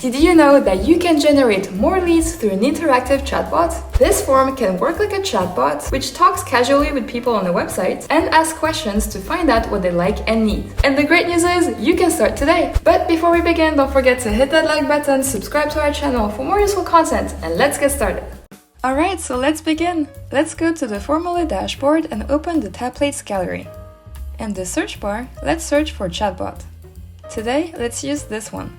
Did you know that you can generate more leads through an interactive chatbot? This form can work like a chatbot, which talks casually with people on the website and asks questions to find out what they like and need. And the great news is, you can start today! But before we begin, don't forget to hit that like button, subscribe to our channel for more useful content, and let's get started! Alright, so let's begin! Let's go to the Formula dashboard and open the templates gallery. In the search bar, let's search for chatbot. Today, let's use this one.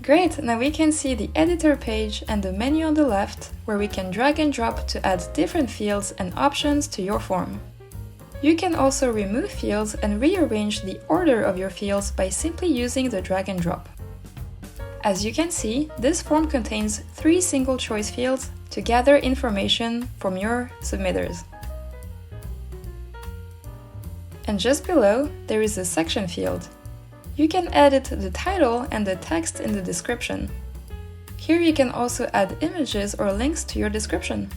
Great, now we can see the editor page and the menu on the left, where we can drag and drop to add different fields and options to your form. You can also remove fields and rearrange the order of your fields by simply using the drag and drop. As you can see, this form contains 3 single choice fields to gather information from your submitters. And just below, there is a section field. You can edit the title and the text in the description. Here you can also add images or links to your description.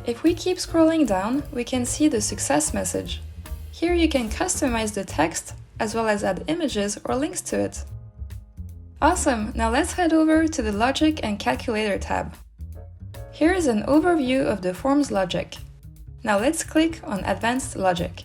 If we keep scrolling down, we can see the success message. Here you can customize the text as well as add images or links to it. Awesome! Now let's head over to the Logic and Calculator tab. Here is an overview of the form's logic. Now let's click on Advanced Logic.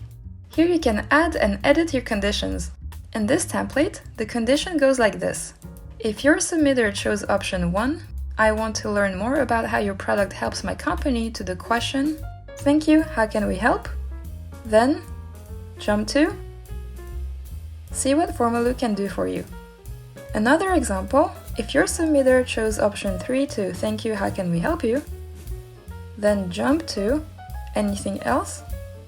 Here you can add and edit your conditions. In this template, the condition goes like this. If your submitter chose option 1, I want to learn more about how your product helps my company, to the question, thank you, how can we help? Then, jump to, see what Formula can do for you. Another example, if your submitter chose option 3 to thank you, how can we help you? Then jump to, anything else?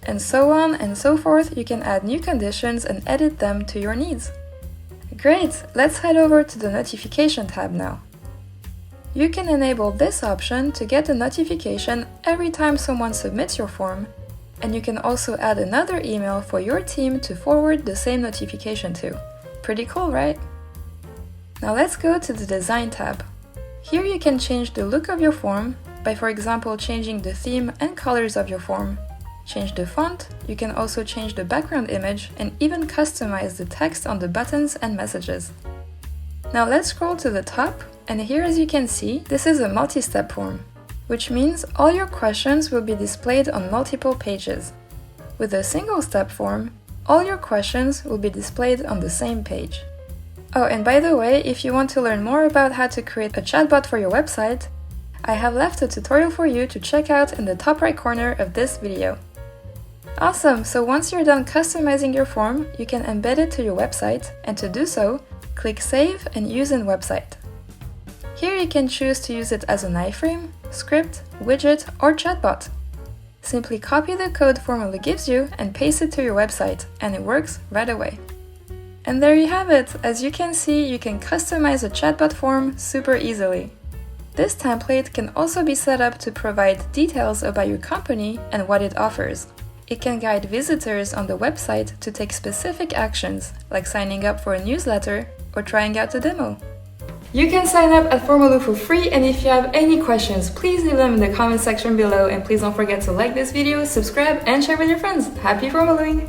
And so on and so forth, you can add new conditions and edit them to your needs. Great! Let's head over to the Notification tab now. You can enable this option to get a notification every time someone submits your form, and you can also add another email for your team to forward the same notification to. Pretty cool, right? Now let's go to the Design tab. Here you can change the look of your form by, for example, changing the theme and colors of your form. Change the font, you can also change the background image and even customize the text on the buttons and messages. Now let's scroll to the top, and here as you can see, this is a multi-step form, which means all your questions will be displayed on multiple pages. With a single-step form, all your questions will be displayed on the same page. Oh, and by the way, if you want to learn more about how to create a chatbot for your website, I have left a tutorial for you to check out in the top right corner of this video. Awesome! So once you're done customizing your form, you can embed it to your website, and to do so, click Save and Use in Website. Here you can choose to use it as an iframe, script, widget, or chatbot. Simply copy the code Formula gives you and paste it to your website, and it works right away. And there you have it! As you can see, you can customize a chatbot form super easily. This template can also be set up to provide details about your company and what it offers. It can guide visitors on the website to take specific actions, like signing up for a newsletter or trying out the demo. You can sign up at Formula for free, and if you have any questions, please leave them in the comment section below, and please don't forget to like this video, subscribe, and share with your friends. Happy formulaing!